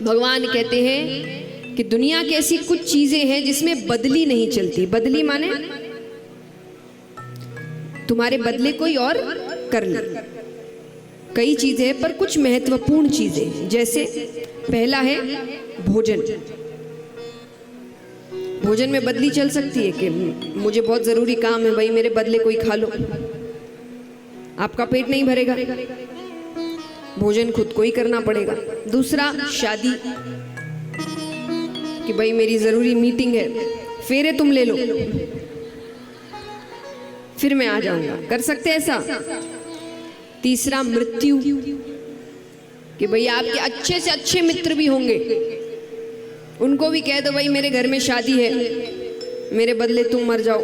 भगवान कहते हैं कि दुनिया की ऐसी कुछ चीजें हैं जिसमें बदली नहीं चलती। बदली माने तुम्हारे बदले कोई और कर ले। कई चीजें पर कुछ महत्वपूर्ण चीजें, जैसे पहला है भोजन। भोजन में बदली चल सकती है कि मुझे बहुत जरूरी काम है भाई, मेरे बदले कोई खा लो। आपका पेट नहीं भरेगा, भोजन खुद को ही करना पड़ेगा। दूसरा शादी, कि भाई मेरी जरूरी मीटिंग है, फेरे तुम ले लो फिर मैं आ जाऊंगा, कर सकते ऐसा। तीसरा मृत्यु, कि भाई आपके अच्छे से अच्छे मित्र भी होंगे, उनको भी कह दो भाई मेरे घर में शादी है, मेरे बदले तुम मर जाओ।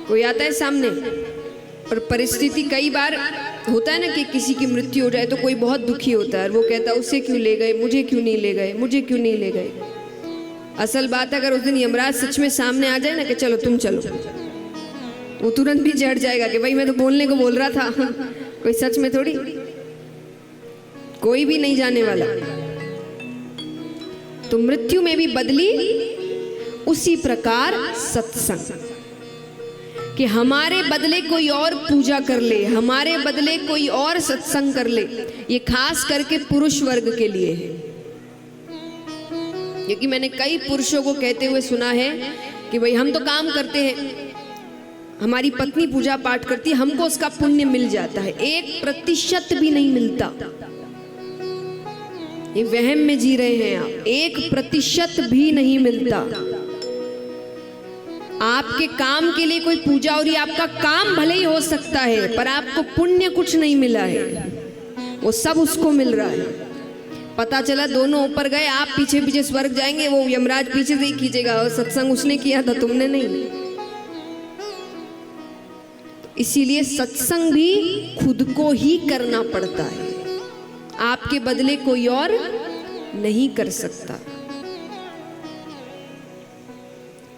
कोई आता है सामने, और परिस्थिति कई बार होता है ना कि किसी की मृत्यु हो जाए तो कोई बहुत दुखी होता है, वो कहता है उसे क्यों ले गए, मुझे क्यों नहीं ले गए, मुझे क्यों नहीं ले गए। असल बात है अगर उस दिन यमराज सच में सामने आ जाए ना कि चलो तुम चलो, वो तुरंत भी जड़ जाएगा कि भाई मैं तो बोलने को बोल रहा था कोई सच में थोड़ी, कोई भी नहीं जाने वाला। तो मृत्यु में भी बदली, उसी प्रकार सत्संग, कि हमारे बदले कोई और पूजा कर ले, हमारे बदले कोई और सत्संग कर ले। ये खास करके पुरुष वर्ग के लिए है, क्योंकि मैंने कई पुरुषों को कहते हुए सुना है कि भाई हम तो काम करते हैं, हमारी पत्नी पूजा पाठ करती है, हमको उसका पुण्य मिल जाता है। 1% भी नहीं मिलता। ये वहम में जी रहे हैं आप, 1% भी नहीं मिलता। आपके काम के लिए कोई पूजा हो रही है, आपका काम भले ही हो सकता है पर आपको पुण्य कुछ नहीं मिला है, वो सब उसको मिल रहा है। पता चला दोनों ऊपर गए, आप पीछे पीछे स्वर्ग जाएंगे, वो यमराज पीछे से ही खींचेगा, और सत्संग उसने किया था तुमने नहीं। इसीलिए सत्संग भी खुद को ही करना पड़ता है, आपके बदले कोई और नहीं कर सकता।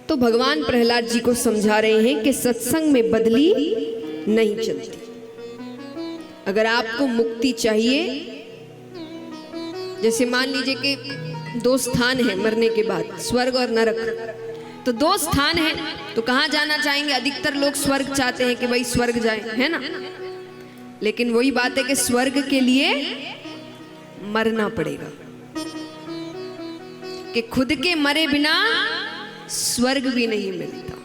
तो भगवान प्रहलाद जी को समझा रहे हैं कि सत्संग में बदली नहीं चलती। अगर आपको मुक्ति चाहिए, जैसे मान लीजिए कि 2 स्थान है मरने के बाद, स्वर्ग और नरक, तो 2 स्थान है तो कहाँ जाना चाहेंगे? अधिकतर लोग स्वर्ग चाहते हैं कि भाई स्वर्ग जाए, है ना। लेकिन वही बात है कि स्वर्ग के लिए मरना पड़ेगा, कि खुद के मरे बिना स्वर्ग भी नहीं मिलता।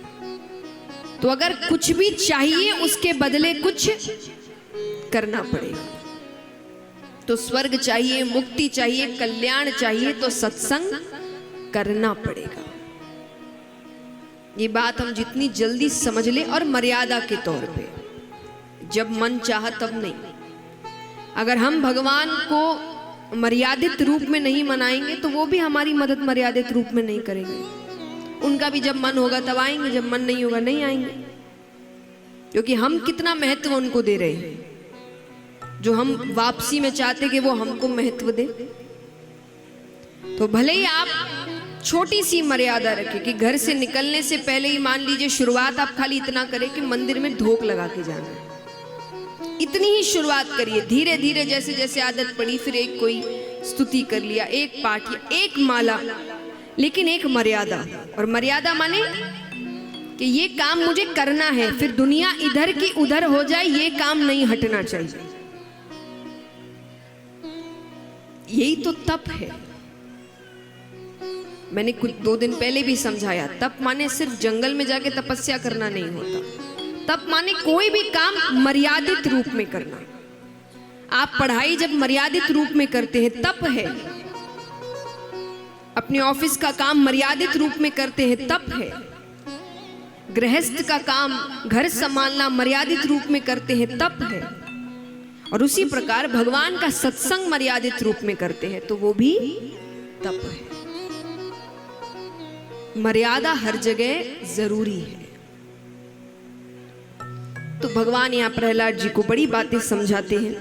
तो अगर कुछ भी चाहिए उसके बदले कुछ करना पड़ेगा। तो स्वर्ग चाहिए, मुक्ति चाहिए, कल्याण चाहिए, तो सत्संग करना पड़ेगा। ये बात हम जितनी जल्दी समझ ले, और मर्यादा के तौर पे, जब मन चाहा तब नहीं। अगर हम भगवान को मर्यादित रूप में नहीं मनाएंगे तो वो भी हमारी मदद मर्यादित रूप में नहीं करेंगे। उनका भी जब मन होगा तब आएंगे, जब मन नहीं होगा नहीं आएंगे। क्योंकि हम कितना महत्व उनको दे रहे हैं, जो हम वापसी में चाहते कि वो हमको महत्व दे। तो भले ही आप छोटी सी मर्यादा रखें कि घर से निकलने से पहले ही मान लीजिए शुरुआत आप खाली इतना करें कि मंदिर में धूप लगा के जाना है, इतनी ही शुरुआत करिए। धीरे धीरे जैसे जैसे आदत पड़ी, फिर एक कोई स्तुति कर लिया, एक पाठ या एक माला, लेकिन एक मर्यादा। और मर्यादा माने कि ये काम मुझे करना है, फिर दुनिया इधर की उधर हो जाए ये काम नहीं हटना चाहिए। यही तो तप है। मैंने कुछ 2 दिन पहले भी समझाया, तप माने सिर्फ जंगल में जाके तपस्या करना नहीं होता। तप माने कोई भी काम मर्यादित रूप में करना। आप पढ़ाई जब मर्यादित रूप में करते हैं तप है, अपने ऑफिस का काम मर्यादित रूप में करते हैं तप है, गृहस्थ का काम घर संभालना मर्यादित रूप में करते हैं तप है। और उसी प्रकार भगवान का सत्संग मर्यादित रूप में करते हैं तो वो भी तप है। मर्यादा हर जगह जरूरी है। तो भगवान यहाँ प्रहलाद जी को बड़ी बातें समझाते हैं